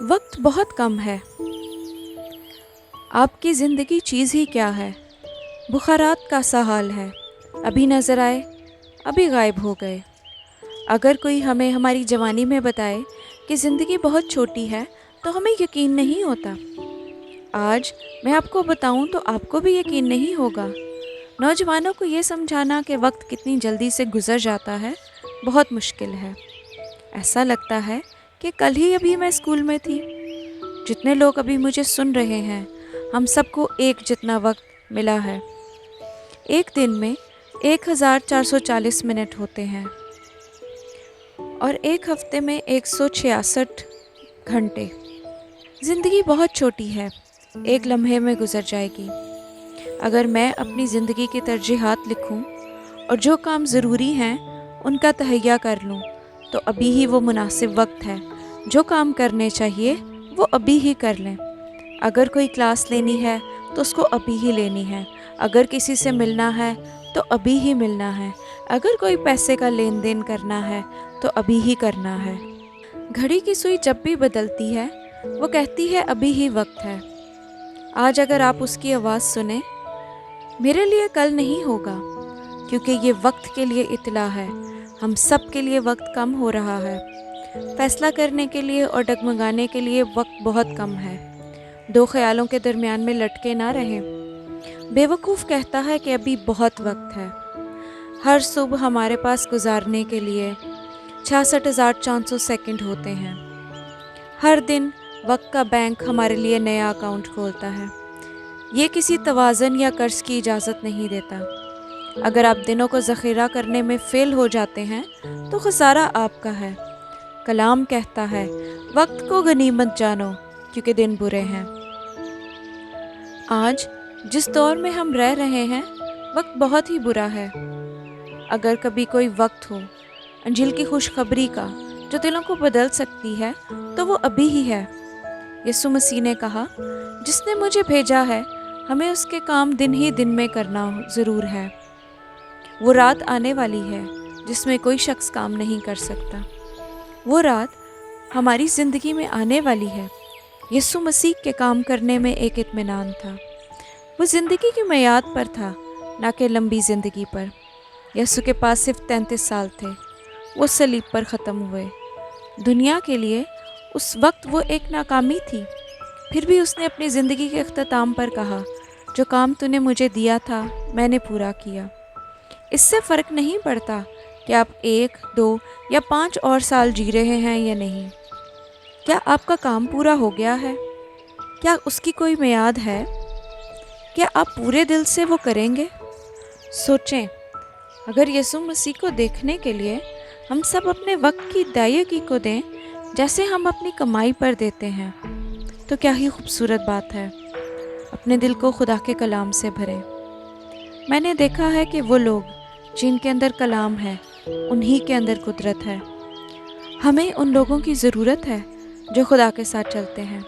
वक्त बहुत कम है। आपकी ज़िंदगी चीज़ ही क्या है। बुखारात का सा हाल है, अभी नज़र आए अभी गायब हो गए। अगर कोई हमें हमारी जवानी में बताए कि ज़िंदगी बहुत छोटी है तो हमें यकीन नहीं होता। आज मैं आपको बताऊं तो आपको भी यकीन नहीं होगा। नौजवानों को ये समझाना कि वक्त कितनी जल्दी से गुज़र जाता है बहुत मुश्किल है। ऐसा लगता है कि कल ही अभी मैं स्कूल में थी। जितने लोग अभी मुझे सुन रहे हैं, हम सबको एक जितना वक्त मिला है। एक दिन में 1440 मिनट होते हैं और एक हफ्ते में 166 घंटे। ज़िंदगी बहुत छोटी है, एक लम्हे में गुजर जाएगी। अगर मैं अपनी ज़िंदगी की तरजीहात लिखूं और जो काम ज़रूरी हैं उनका तहैया कर लूं, तो अभी ही वो मुनासिब वक्त है। जो काम करने चाहिए वो अभी ही कर लें। अगर कोई क्लास लेनी है तो उसको अभी ही लेनी है। अगर किसी से मिलना है तो अभी ही मिलना है। अगर कोई पैसे का लेन देन करना है तो अभी ही करना है। घड़ी की सुई जब भी बदलती है वो कहती है अभी ही वक्त है। आज अगर आप उसकी आवाज़ सुने, मेरे लिए कल नहीं होगा, क्योंकि ये वक्त के लिए इत्तला है। हम सब के लिए वक्त कम हो रहा है। फैसला करने के लिए और डगमगाने के लिए वक्त बहुत कम है। दो ख्यालों के दरमियान में लटके ना रहें। बेवकूफ़ कहता है कि अभी बहुत वक्त है। हर सुबह हमारे पास गुजारने के लिए 66,400 सेकंड होते हैं। हर दिन वक्त का बैंक हमारे लिए नया अकाउंट खोलता है। ये किसी तवाज़न या कर्ज की इजाज़त नहीं देता। अगर आप दिनों को ज़ख़ीरा करने में फ़ेल हो जाते हैं तो ख़सारा आपका है। कलाम कहता है, वक्त को गनीमत जानो क्योंकि दिन बुरे हैं। आज जिस दौर में हम रह रहे हैं, वक्त बहुत ही बुरा है। अगर कभी कोई वक्त हो अंजिल की खुशखबरी का जो दिलों को बदल सकती है, तो वो अभी ही है। यीशु मसीह ने कहा, जिसने मुझे भेजा है हमें उसके काम दिन ही दिन में करना ज़रूर है। वो रात आने वाली है जिसमें कोई शख्स काम नहीं कर सकता। वो रात हमारी ज़िंदगी में आने वाली है। यीशु मसीह के काम करने में एक इत्मीनान था। वो ज़िंदगी की मियाद पर था, ना कि लंबी ज़िंदगी पर। यीशु के पास सिर्फ 33 साल थे। वो सलीब पर ख़त्म हुए। दुनिया के लिए उस वक्त वो एक नाकामी थी। फिर भी उसने अपनी ज़िंदगी के अख्ताम पर कहा, जो काम तूने मुझे दिया था मैंने पूरा किया। इससे फ़र्क नहीं पड़ता कि आप 1, 2 या 5 और साल जी रहे हैं या नहीं। क्या आपका काम पूरा हो गया है? क्या उसकी कोई मियाद है? क्या आप पूरे दिल से वो करेंगे? सोचें, अगर यीशु मसीह को देखने के लिए हम सब अपने वक्त की अदायगी को दें जैसे हम अपनी कमाई पर देते हैं, तो क्या ही खूबसूरत बात है। अपने दिल को खुदा के कलाम से भरें। मैंने देखा है कि वो लोग जिनके अंदर कलाम है, उन्हीं के अंदर कुदरत है। हमें उन लोगों की ज़रूरत है जो खुदा के साथ चलते हैं।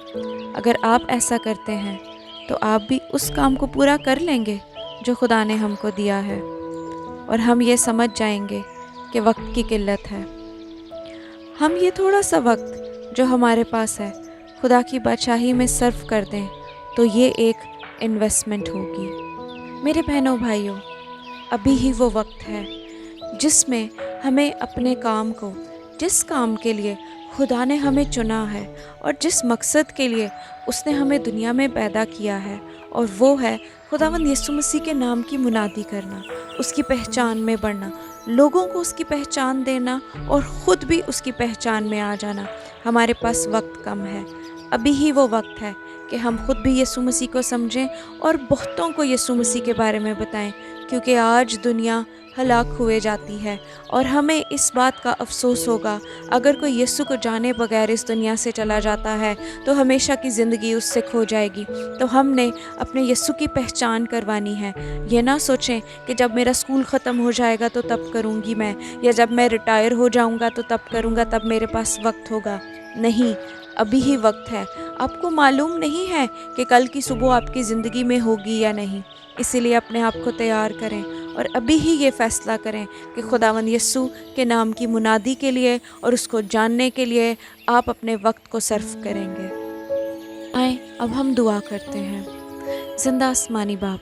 अगर आप ऐसा करते हैं तो आप भी उस काम को पूरा कर लेंगे जो खुदा ने हमको दिया है, और हम ये समझ जाएंगे कि वक्त की किल्लत है। हम ये थोड़ा सा वक्त जो हमारे पास है खुदा की बादशाही में सर्व कर दें, तो ये एक इन्वेस्टमेंट होगी। मेरे बहनों भाइयों, अभी ही वो वक्त है जिसमें हमें अपने काम को, जिस काम के लिए खुदा ने हमें चुना है और जिस मकसद के लिए उसने हमें दुनिया में पैदा किया है, और वो है खुदावंद यीशु मसीह के नाम की मुनादी करना, उसकी पहचान में बढ़ना, लोगों को उसकी पहचान देना और ख़ुद भी उसकी पहचान में आ जाना। हमारे पास वक्त कम है। अभी ही वो वक्त है कि हम खुद भी यीशु मसीह को समझें और बहुतों को यीशु मसीह के बारे में बताएं, क्योंकि आज दुनिया हलाक हुए जाती है और हमें इस बात का अफसोस होगा अगर कोई यीशु को जाने बगैर इस दुनिया से चला जाता है, तो हमेशा की ज़िंदगी उससे खो जाएगी। तो हमने अपने यीशु की पहचान करवानी है। ये ना सोचें कि जब मेरा स्कूल ख़त्म हो जाएगा तो तब करूँगी मैं, या जब मैं रिटायर हो जाऊँगा तो तब करूँगा, तब मेरे पास वक्त होगा। नहीं, अभी ही वक्त है। आपको मालूम नहीं है कि कल की सुबह आपकी ज़िंदगी में होगी या नहीं, इसीलिए अपने आप को तैयार करें और अभी ही ये फ़ैसला करें कि खुदावंद यीशु के नाम की मुनादी के लिए और उसको जानने के लिए आप अपने वक्त को सर्फ करेंगे। आए अब हम दुआ करते हैं। ज़िंदा आसमानी बाप,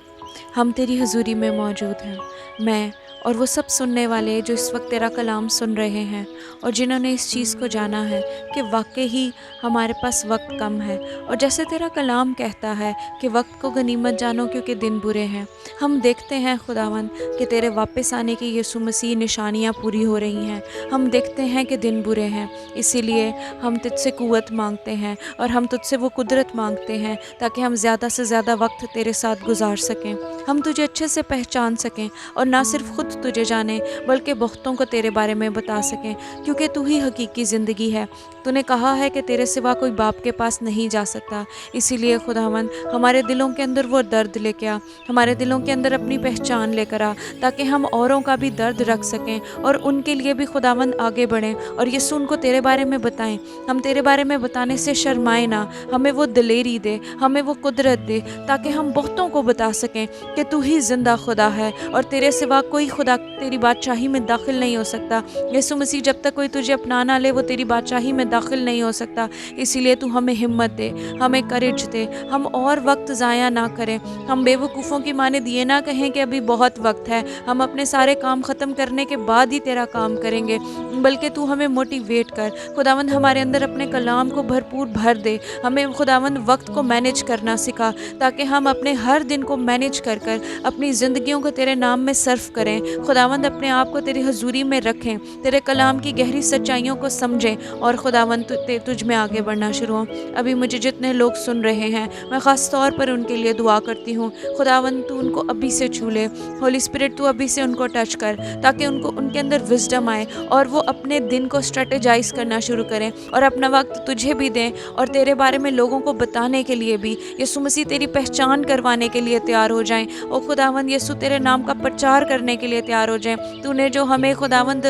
हम तेरी हजूरी में मौजूद हैं। मैं और वो सब सुनने वाले जो इस वक्त तेरा कलाम सुन रहे हैं और जिन्होंने इस चीज़ को जाना है कि वाकई ही हमारे पास वक्त कम है, और जैसे तेरा कलाम कहता है कि वक्त को गनीमत जानो क्योंकि दिन बुरे हैं। हम देखते हैं खुदावन कि तेरे वापस आने की यीशु मसीह निशानियाँ पूरी हो रही हैं। हम देखते हैं कि दिन बुरे हैं, इसीलिए हम तुझसे कुव्वत मांगते हैं और हम तुझसे वो कुदरत मांगते हैं ताकि हम ज़्यादा से ज़्यादा वक्त तेरे साथ गुजार सकें, हम तुझे अच्छे से पहचान सकें और ना सिर्फ खुद तुझे जाने बल्कि बहुतों को तेरे बारे में बता सकें, क्योंकि तू ही हकीकी ज़िंदगी है। तूने कहा है कि तेरे सिवा कोई बाप के पास नहीं जा सकता। इसीलिए खुदावन हमारे दिलों के अंदर वो दर्द लेके आ, हमारे दिलों के अंदर अपनी पहचान लेकर आ, ताकि हम औरों का भी दर्द रख सकें और उनके लिए भी खुदावन आगे बढ़ें और यीशु उनको तेरे बारे में बताएं। हम तेरे बारे में बताने से शर्माए ना, हमें वो दिलेरी दे, हमें वो कुदरत दे, ताकि हम बहुतों को बता सकें कि तू ही ज़िंदा खुदा है और तेरे सिवा कोई खुदा तेरी बादशाही में दाखिल नहीं हो सकता। यीशु मसीह, जब तक कोई तुझे अपना ना ले वो तेरी बादशाही में दाखिल नहीं हो सकता। इसीलिए तू हमें हिम्मत दे, हमें करेज दे, हम और वक्त ज़ाया ना करें। हम बेवकूफ़ों की माने ये ना कहें कि अभी बहुत वक्त है, हम अपने सारे काम ख़त्म करने के बाद ही तेरा काम करेंगे, बल्कि तू हमें मोटिवेट कर खुदावंद, हमारे अंदर अपने कलाम को भरपूर भर दे। हमें खुदावंद वक्त को मैनेज करना सिखा, ताकि हम अपने हर दिन को मैनेज कर कर अपनी ज़िंदगियों को तेरे नाम में सर्व करें। खुदावंद अपने आप को तेरी हजूरी में रखें, तेरे कलाम की गहरी सच्चाइयों को समझें और खुदावंद तुझ में आगे बढ़ना शुरू हो। अभी मुझे जितने लोग सुन रहे हैं मैं ख़ास तौर पर उनके लिए दुआ करती हूँ। खुदावंद तू उनको अभी से छू ले, होली स्पिरिट तू अभी से उनको टच कर, ताकि उनको उनके अंदर विजडम आए और वो अपने दिन को स्ट्रेटेजाइज करना शुरू करें और अपना वक्त तुझे भी दें और तेरे बारे में लोगों को बताने के लिए भी, यीशु मसीह तेरी पहचान करवाने के लिए तैयार हो जाएं। ओ खुदावंद यीशु तेरे नाम का प्रचार करने के लिए तैयार हो जाएं। तूने जो हमें खुदावंद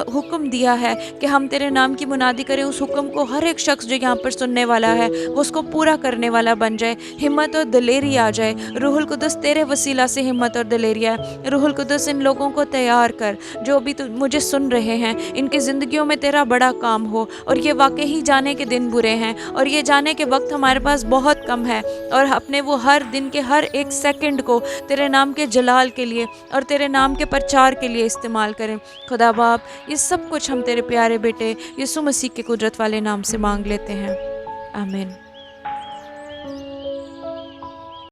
हुक्म दिया है कि हम तेरे नाम की मुनादी करें, उस हुक्म को हर एक शख्स जो यहाँ पर सुनने वाला है वो उसको पूरा करने वाला बन जाए। हिम्मत और दिलेरी आ जाए। रूहुल कुदस तेरे वसीला से हिम्मत और दिलेरी आए। रूहुल कुदस इन लोगों को तैयार कर जो भी मुझे सुन रहे हैं, इनकी ज़िंदगियों में तेरा बड़ा काम हो और ये वाकई ही जाने के दिन बुरे हैं और ये जाने के वक्त हमारे पास बहुत कम है, और अपने वो हर दिन के हर एक सेकंड को तेरे नाम के जलाल के लिए और तेरे नाम के प्रचार के लिए इस्तेमाल करें। खुदा बाप, ये सब कुछ हम तेरे प्यारे बेटे यीशु मसीह के कुदरत वाले नाम से मांग लेते हैं, आमीन।